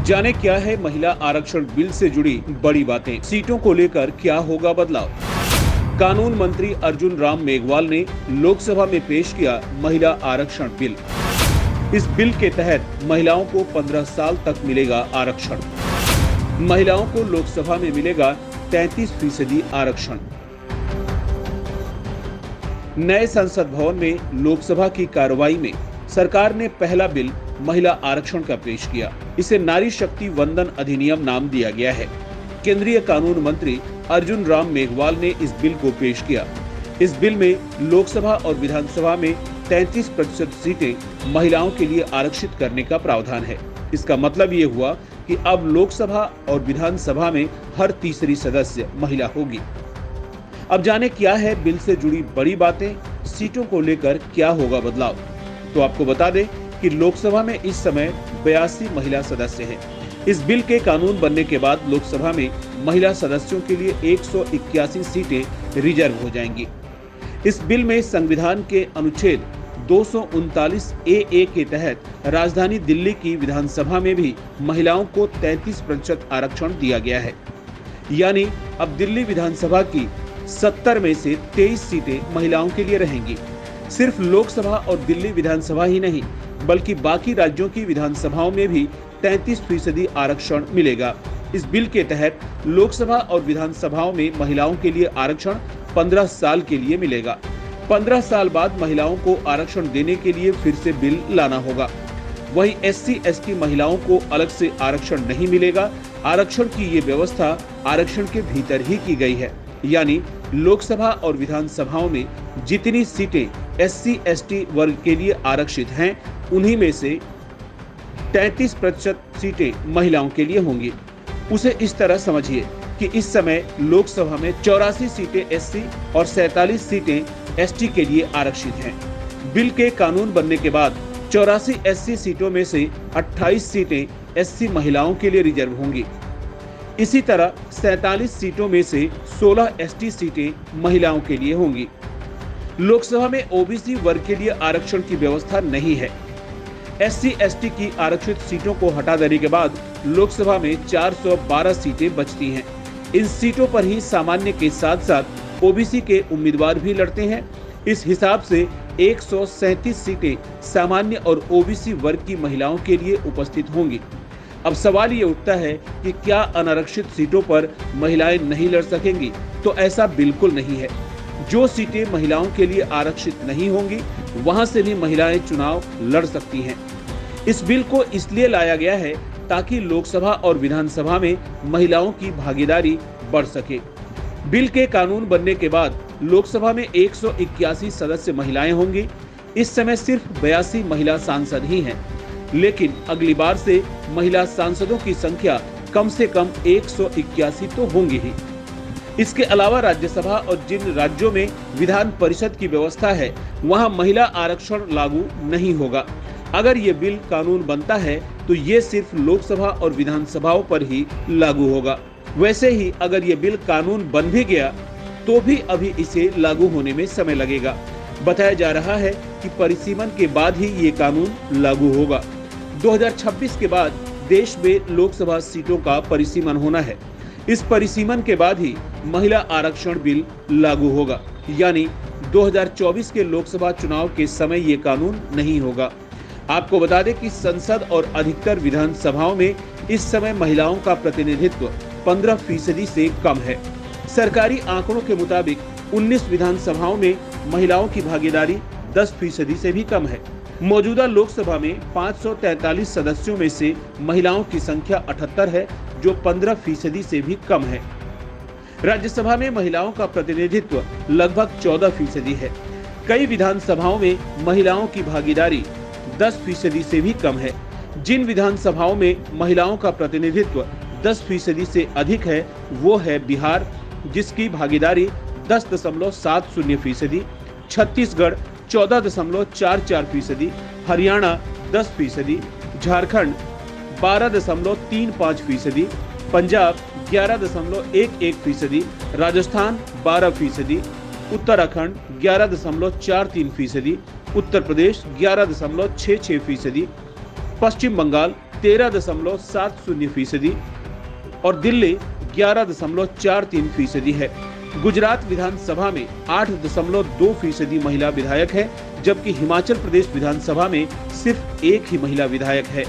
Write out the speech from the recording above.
जाने क्या है महिला आरक्षण बिल से जुड़ी बड़ी बातें, सीटों को लेकर क्या होगा बदलाव। कानून मंत्री अर्जुन राम मेघवाल ने लोकसभा में पेश किया महिला आरक्षण बिल। इस बिल के तहत महिलाओं को 15 साल तक मिलेगा आरक्षण। महिलाओं को लोकसभा में मिलेगा 33% आरक्षण। नए संसद भवन में लोकसभा की कार्रवाई में सरकार ने पहला बिल महिला आरक्षण का पेश किया। इसे नारी शक्ति वंदन अधिनियम नाम दिया गया है। केंद्रीय कानून मंत्री अर्जुन राम मेघवाल ने इस बिल को पेश किया। इस बिल में लोकसभा और विधानसभा में 33% सीटें महिलाओं के लिए आरक्षित करने का प्रावधान है। इसका मतलब ये हुआ कि अब लोकसभा और विधानसभा में हर तीसरी सदस्य महिला होगी। अब जाने क्या है बिल से जुड़ी बड़ी बातें, सीटों को लेकर क्या होगा बदलाव। तो आपको बता दें कि लोकसभा में इस समय 82 महिला सदस्य हैं। इस बिल के कानून बनने के बाद लोकसभा में महिला सदस्यों के लिए 181 सीटें रिजर्व हो जाएंगी। इस बिल में संविधान के अनुच्छेद 239 ए के तहत राजधानी दिल्ली की विधानसभा में भी महिलाओं को 33% आरक्षण दिया गया है। यानी अब दिल्ली विधानसभा की 70 में से 23 सीटें महिलाओं के लिए रहेंगी। सिर्फ लोकसभा और दिल्ली विधानसभा ही नहीं, बल्कि बाकी राज्यों की विधानसभाओं में भी 33% आरक्षण मिलेगा। इस बिल के तहत लोकसभा और विधानसभाओं में महिलाओं के लिए आरक्षण 15 साल के लिए मिलेगा। 15 साल बाद महिलाओं को आरक्षण देने के लिए फिर से बिल लाना होगा। वहीं SC/ST महिलाओं को अलग से आरक्षण नहीं मिलेगा। आरक्षण की ये व्यवस्था आरक्षण के भीतर ही की गई है। यानी लोकसभा और विधानसभाओं में जितनी सीटें SC/ST वर्ग के लिए आरक्षित हैं, उन्हीं में से 33% सीटें महिलाओं के लिए होंगी। उसे इस तरह समझिए कि इस समय लोकसभा में 84 सीटें SC और 47 सीटें ST के लिए आरक्षित हैं। बिल के कानून बनने के बाद 84 SC सीटों में से 28 सीटें SC महिलाओं के लिए रिजर्व होंगी। इसी तरह 47 सीटों में से 16 ST सीटें महिलाओं के लिए होंगी। लोकसभा में OBC वर्ग के लिए आरक्षण की व्यवस्था नहीं है। SC/ST की आरक्षित सीटों को हटा देने के बाद लोकसभा में 412 सीटें बचती हैं। इन सीटों पर ही सामान्य के साथ साथ OBC के उम्मीदवार भी लड़ते हैं। इस हिसाब से 137 सीटें सामान्य और OBC वर्ग की महिलाओं के लिए उपस्थित होंगी। अब सवाल ये उठता है कि क्या अनारक्षित सीटों पर महिलाएं नहीं लड़ सकेंगी? तो ऐसा बिल्कुल नहीं है। जो सीटें महिलाओं के लिए आरक्षित नहीं होंगी, वहां से भी महिलाएं चुनाव लड़ सकती हैं। इस बिल को इसलिए लाया गया है ताकि लोकसभा और विधानसभा में महिलाओं की भागीदारी बढ़ सके। बिल के कानून बनने के बाद लोकसभा में 181 सदस्य महिलाएं होंगी। इस समय सिर्फ 82 महिला सांसद ही हैं, लेकिन अगली बार से महिला सांसदों की संख्या कम से कम 181 तो होंगी ही। इसके अलावा राज्यसभा और जिन राज्यों में विधान परिषद की व्यवस्था है, वहां महिला आरक्षण लागू नहीं होगा। अगर ये बिल कानून बनता है तो ये सिर्फ लोकसभा और विधानसभाओं पर ही लागू होगा। वैसे ही अगर ये बिल कानून बन भी गया तो भी अभी इसे लागू होने में समय लगेगा। बताया जा रहा है कि परिसीमन के बाद ही ये कानून लागू होगा। 2026 के बाद देश में लोकसभा सीटों का परिसीमन होना है। इस परिसीमन के बाद ही महिला आरक्षण बिल लागू होगा। यानी 2024 के लोकसभा चुनाव के समय ये कानून नहीं होगा। आपको बता दें कि संसद और अधिकतर विधानसभाओं में इस समय महिलाओं का प्रतिनिधित्व 15% से कम है। सरकारी आंकड़ों के मुताबिक 19 विधानसभाओं में महिलाओं की भागीदारी 10% से भी कम है। मौजूदा लोकसभा में 543 सदस्यों में से महिलाओं की संख्या 78 है, जो 15% से भी कम है। राज्यसभा में महिलाओं का प्रतिनिधित्व लगभग 14% है। कई विधानसभाओं में महिलाओं की भागीदारी 10% से भी कम है। जिन विधानसभाओं में महिलाओं का प्रतिनिधित्व 10% से अधिक है, वो है बिहार, जिसकी भागीदारी 10.70%, छत्तीसगढ़ 14.44%, हरियाणा 10%, झारखंड 12.35%, पंजाब 11.11%, राजस्थान 12%, उत्तराखंड 11.43%, उत्तर प्रदेश 11.66%, पश्चिम बंगाल 13.70% और दिल्ली 11.43% है। गुजरात विधानसभा में 8.2% महिला विधायक है, जबकि हिमाचल प्रदेश विधानसभा में सिर्फ एक ही महिला विधायक है।